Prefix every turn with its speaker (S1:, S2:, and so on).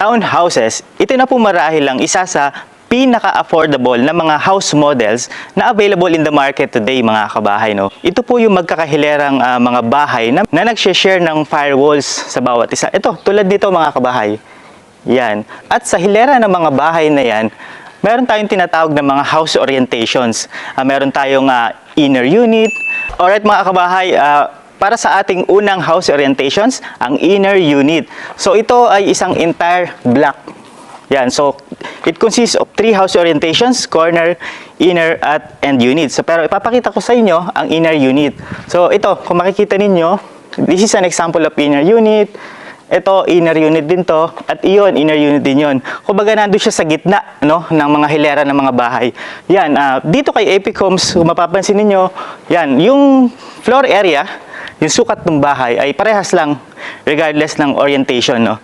S1: townhouses, ito na po marahil lang isa sa pinaka-affordable na mga house models na available in the market today, mga kabahay. No? Ito po yung magkakahilerang mga bahay na nag-share ng firewalls sa bawat isa. Ito, tulad nito mga kabahay. Yan. At sa hilera ng mga bahay na yan, meron tayong tinatawag na mga house orientations. Meron tayong inner unit. Alright mga kabahay, para sa ating unang house orientations, ang inner unit. So ito ay isang entire block. Yan, so it consists of 3 house orientations, corner, inner, at end unit. So, pero ipapakita ko sa inyo ang inner unit. So ito, kung makikita ninyo, this is an example of inner unit. Ito, inner unit din to. At iyon, inner unit din yun. Kumbaga nandun siya sa gitna no, ng mga hilera ng mga bahay. Yan, dito kay Epic Homes, kung mapapansin ninyo, yan, yung floor area, yung sukat ng bahay ay parehas lang regardless ng orientation. No?